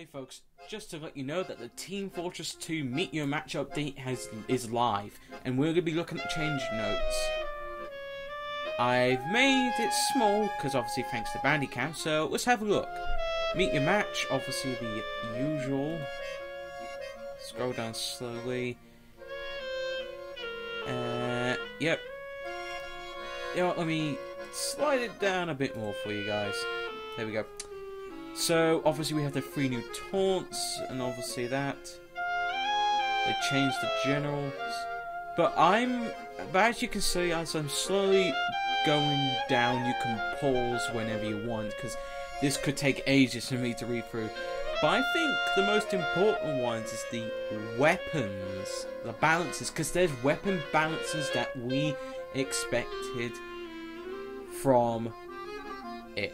Hey folks, just to let you know that the Team Fortress 2 Meet Your Match update is live, and we're going to be looking at change notes. I've made it small, because obviously thanks to Bandicam, so let's have a look. Meet Your Match, obviously the usual. Scroll down slowly. Yep. You know what, let me slide it down a bit more for you guys. There we go. So, obviously we have the 3 new taunts, and obviously that. They changed the generals. But as you can see, as I'm slowly going down, you can pause whenever you want, because this could take ages for me to read through. But I think the most important ones is the weapons, the balances, because there's weapon balances that we expected from it.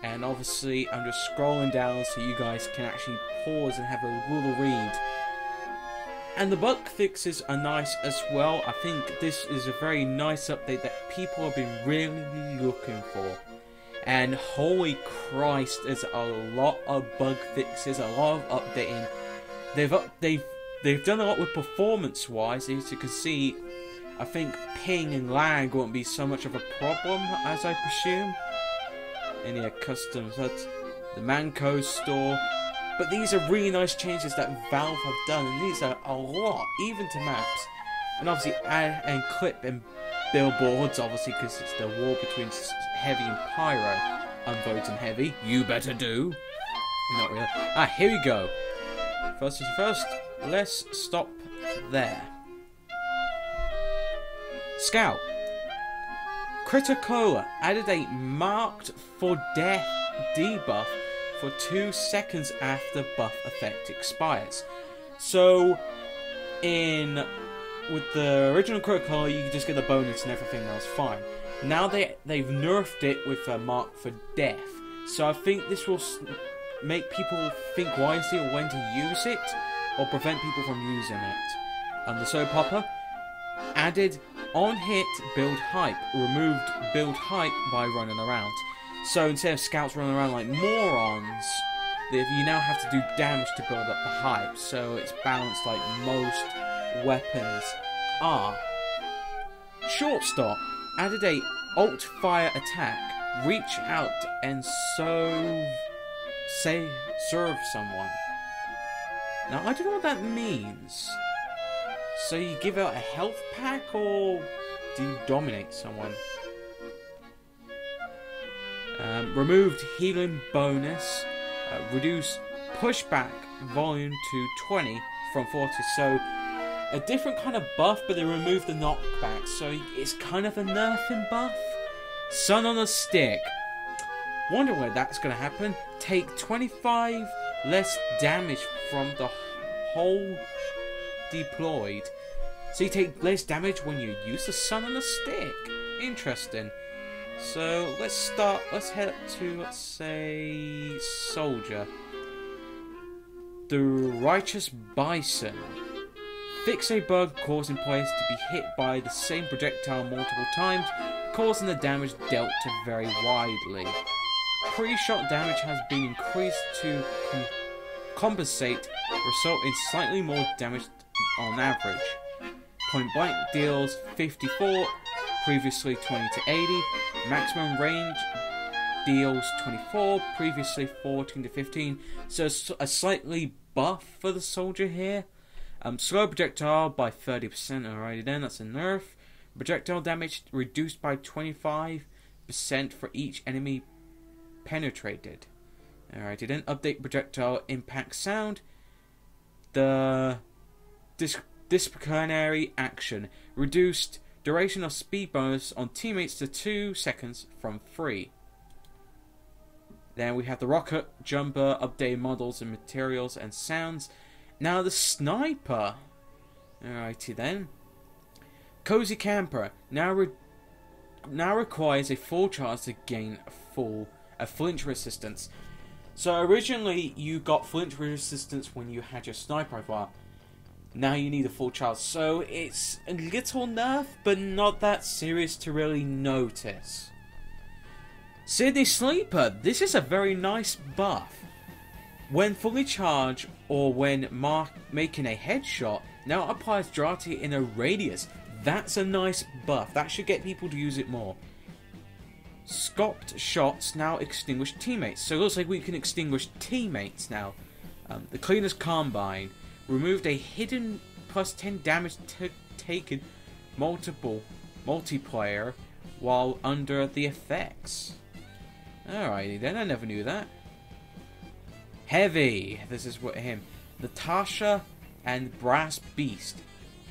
And obviously, I'm just scrolling down so you guys can actually pause and have a little read. And the bug fixes are nice as well. I think this is a very nice update that people have been really looking for. And holy Christ, there's a lot of bug fixes, a lot of updating. They've done a lot with performance-wise. As you can see, I think ping and lag won't be so much of a problem, as I presume. And yeah, customs, that's the Manco store. But these are really nice changes that Valve have done, and these are a lot, even to maps. And obviously add and clip and billboards, obviously, because it's the war between Heavy and Pyro. I'm voting Heavy. You better do. Not really. Ah, here we go. First is first. Let's stop there. Scout. Criticola added a marked for death debuff for 2 seconds after buff effect expires. So, with the original Criticola, you just get the bonus and everything else fine. Now they've nerfed it with a mark for death. So I think this will make people think wisely on when to use it, or prevent people from using it. And the Soap Opera added on hit build hype, removed build hype by running around. So instead of scouts running around like morons, you now have to do damage to build up the hype. So it's balanced like most weapons are. Shortstop added a alt fire attack, reach out and serve someone. Now I don't know what that means. So you give out a health pack, or do you dominate someone? Removed healing bonus. Reduced pushback volume to 20 from 40. So a different kind of buff, but they removed the knockback. So it's kind of a nerfing buff. Sun on a stick. Wonder where that's going to happen. Take 25 less damage from the whole deployed. So you take less damage when you use the sun on a stick. Interesting. So let's head up to, let's say, Soldier. The Righteous Bison. Fix a bug causing players to be hit by the same projectile multiple times, causing the damage dealt to vary widely. Pre-shot damage has been increased to compensate, result in slightly more damage on average. Point blank deals 54, previously 20 to 80. Maximum range deals 24, previously 14 to 15. So a slightly buff for the soldier here. Slow projectile by 30%, alrighty then, that's a nerf. Projectile damage reduced by 25% for each enemy penetrated. Alrighty then, update projectile impact sound. The disciplinary action. Reduced duration of speed bonus on teammates to 2 seconds from 3. Then we have the rocket jumper, updated models and materials and sounds. Now the sniper. Alrighty then. Cozy camper now requires a full charge to gain a flinch resistance. So originally you got flinch resistance when you had your sniper rifle up. Now you need a full charge. So it's a little nerf, but not that serious to really notice. Sydney Sleeper, this is a very nice buff. When fully charged or when making a headshot, now applies durability in a radius. That's a nice buff. That should get people to use it more. Scoped shots now extinguish teammates. So it looks like we can extinguish teammates now. The Cleaner's Combine removed a hidden plus 10 damage taken multiplayer while under the effects. Alrighty then, I never knew that. Heavy. This is what him. Natasha and Brass Beast.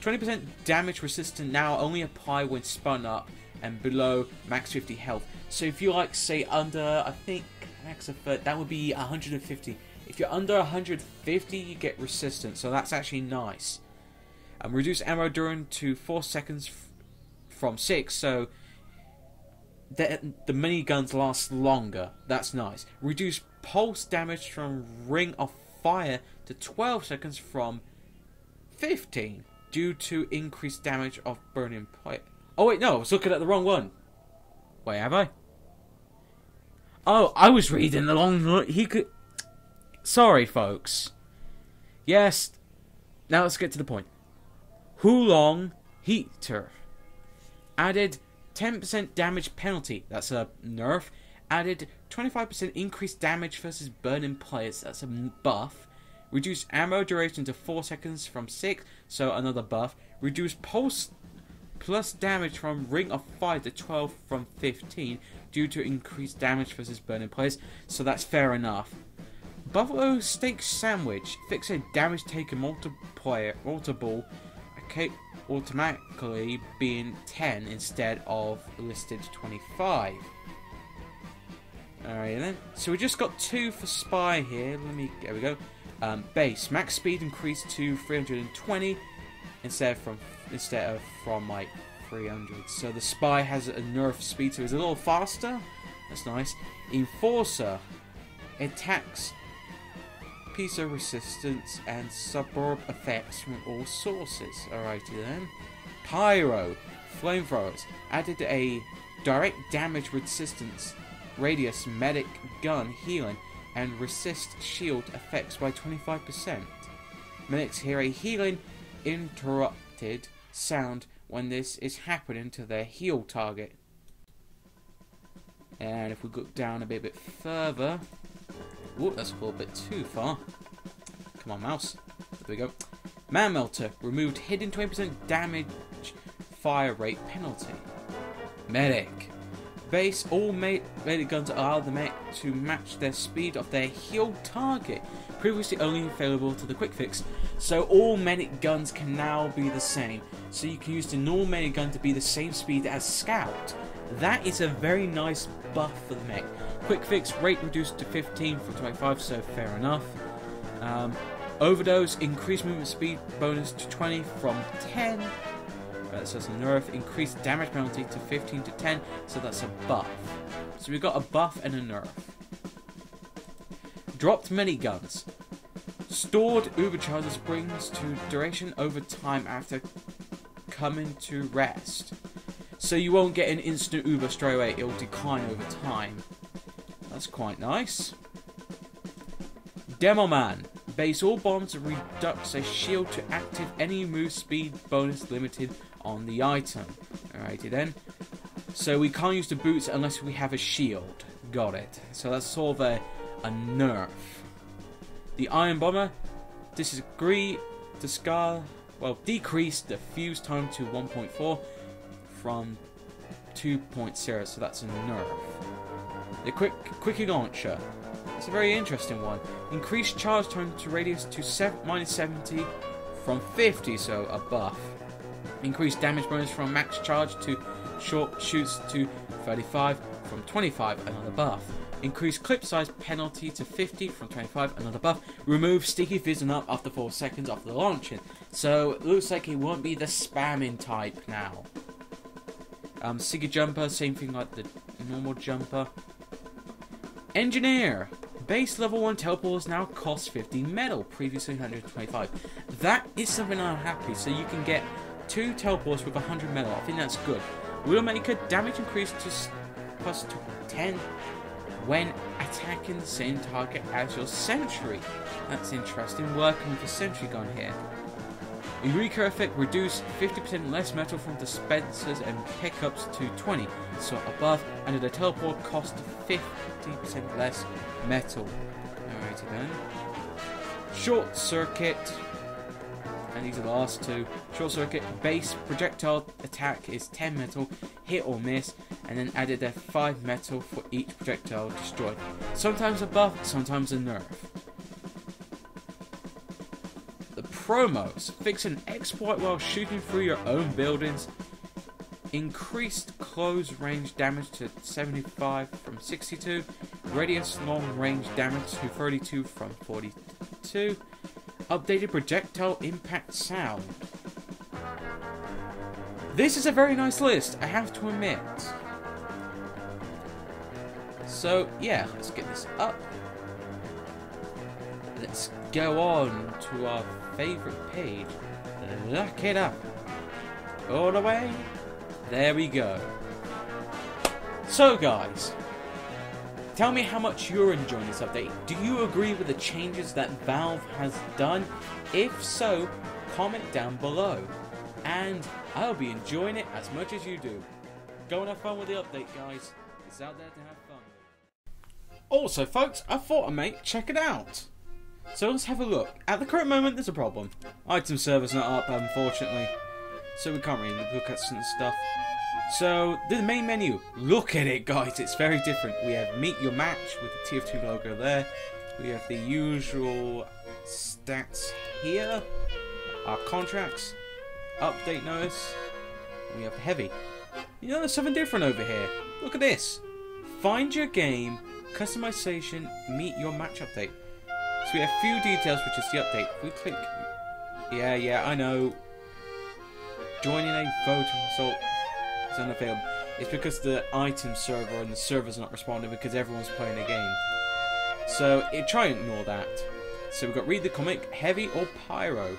20% damage resistant now only apply when spun up and below max 50 health. So if you like say under, I think max of that would be 150. If you're under 150, you get resistance. So that's actually nice. Reduce ammo during to 4 seconds from 6. So the miniguns last longer. That's nice. Reduce pulse damage from Ring of Fire to 12 seconds from 15 due to increased damage of burning plate. Oh wait, no, I was looking at the wrong one. Wait, have I? Oh, I was reading the long. He could. Sorry, folks. Yes. Now let's get to the point. Hulong Heater added 10% damage penalty. That's a nerf. Added 25% increased damage versus burning players. That's a buff. Reduce ammo duration to 4 seconds from 6. So another buff. Reduce pulse plus damage from Ring of Fire to 12 from 15 due to increased damage versus burning players. So that's fair enough. Buffalo Steak Sandwich. Fix a damage taken multiple automatically being 10 instead of listed 25. Alright then. So we just got 2 for Spy here. There we go. Base. Max speed increased to 320 instead of from like 300. So the Spy has a nerf speed, so it's a little faster. That's nice. Enforcer. Attacks, piece of resistance, and suburb effects from all sources. Alrighty then. Pyro. Flamethrowers. Added a direct damage resistance radius medic gun healing and resist shield effects by 25%. Medics hear a healing interrupted sound when this is happening to their heal target. And if we look down a bit further, whoop, that's a little bit too far. Come on, mouse. There we go. Man Melter removed hidden 20% damage fire rate penalty. Medic. Base all medic guns allow the medic to match their speed of their heal target. Previously only available to the quick fix. So all medic guns can now be the same. So you can use the normal medic gun to be the same speed as Scout. That is a very nice buff for the mech. Quick fix rate reduced to 15 from 25, so fair enough. Overdose increased movement speed bonus to 20 from 10. So that's a nerf. Increased damage penalty to 15 to 10, so that's a buff. So we've got a buff and a nerf. Dropped miniguns. Stored Uber charges brings to duration over time after coming to rest. So you won't get an instant Uber straight away, it will decline over time. That's quite nice. Demo Man. Base all bombs reduce a shield to active any move speed bonus limited on the item. Alrighty then. So we can't use the boots unless we have a shield. Got it. So that's sort of a nerf. The Iron Bomber. Decreased the fuse time to 1.4 from 2.0, so that's a nerf. The Quickie Launcher. It's a very interesting one. Increased charge time to radius to minus 70 from 50, so a buff. Increased damage bonus from max charge to short shoots to 35 from 25, another buff. Increased clip size penalty to 50 from 25, another buff. Remove sticky fizzing up after 4 seconds after the launching. So it looks like it won't be the spamming type now. Siggy Jumper, same thing like the normal jumper. Engineer. Base level 1 teleporters now cost 50 metal, previously 125. That is something I'm happy. So you can get 2 teleporters with 100 metal. I think that's good. Will make a damage increase to plus 10 when attacking the same target as your sentry. That's interesting, working with the sentry gun here. Eureka effect reduced 50% less metal from dispensers and pickups to 20, so above, and the teleport cost 50% less metal. Alrighty then. Short circuit, and these are the last two. Short circuit, base projectile attack is 10 metal, hit or miss, and then added a 5 metal for each projectile destroyed. Sometimes a buff, sometimes a nerf. The promos, fix an exploit while shooting through your own buildings. Increased close range damage to 75 from 62. Radius long range damage to 32 from 42. Updated projectile impact sound. This is a very nice list, I have to admit. So yeah, let's get this up. Let's go on to our favourite page. Lock it up. All the way. There we go. So guys, tell me how much you're enjoying this update. Do you agree with the changes that Valve has done? If so, comment down below. And I'll be enjoying it as much as you do. Go and have fun with the update, guys. It's out there to have fun with. Also, folks, I thought I might check it out. So let's have a look. At the current moment, there's a problem. Item server's not up, unfortunately. So we can't really look at some stuff. So, the main menu. Look at it, guys. It's very different. We have Meet Your Match with the TF2 logo there. We have the usual stats here. Our contracts. Update notice. We have Heavy. You know, there's something different over here. Look at this. Find your game, customization, Meet Your Match update. So we have few details, which is the update. If we click, yeah, I know. Joining a voting result is unavailable. It's because the item server and the server's not responding because everyone's playing a game. So try and ignore that. So we've got read the comic, Heavy or Pyro.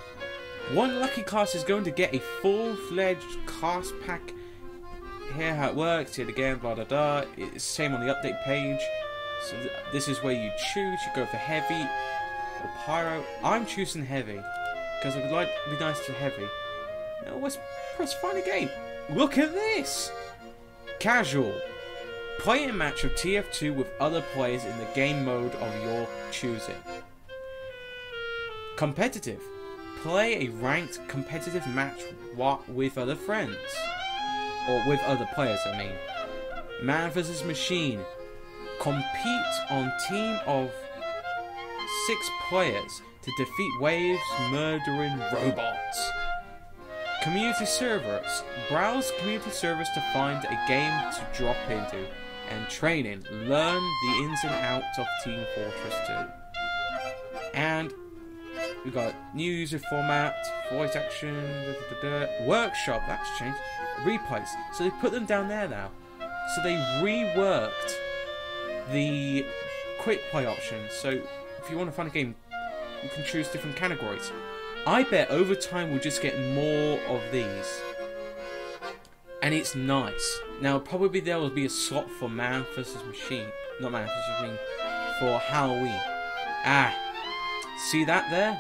One lucky class is going to get a full-fledged class pack. Here how it works. Here again, blah blah blah. It's the same on the update page. So this is where you choose. You go for Heavy or Pyro. I'm choosing Heavy because it would be nice to Heavy. Now let's press find a game. Look at this. Casual. Play a match of TF2 with other players in the game mode of your choosing. Competitive. Play a ranked competitive match with other friends. Or with other players, I mean. Man vs. Machine. Compete on team of 6 players to defeat waves murdering robots. Community servers. Browse community servers to find a game to drop into. And training. Learn the ins and outs of Team Fortress 2. And we've got new user format, voice action, workshop, that's changed. Replays. So they put them down there now. So they reworked the quick play option. So if you want to find a game, you can choose different categories. I bet over time we'll just get more of these. And it's nice. Now probably there will be a slot for Man vs. Machine. Not Man vs. Machine. For Halloween. See that there?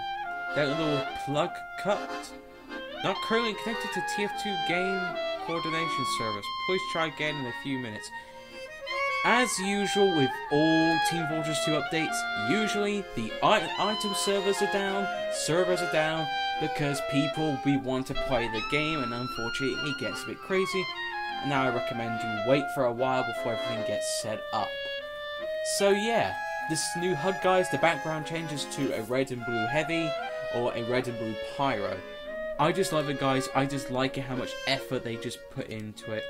That little plug cut? Not currently connected to TF2 game coordination service. Please try again in a few minutes. As usual with all Team Fortress 2 updates, usually the item servers are down because people want to play the game, and unfortunately it gets a bit crazy. And now I recommend you wait for a while before everything gets set up. So yeah, this new HUD, guys, the background changes to a red and blue Heavy or a red and blue Pyro. I just love it, guys. I just like it how much effort they just put into it.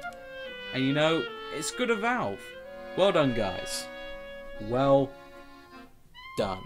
And you know, it's good of Valve. Well done, guys. Well done.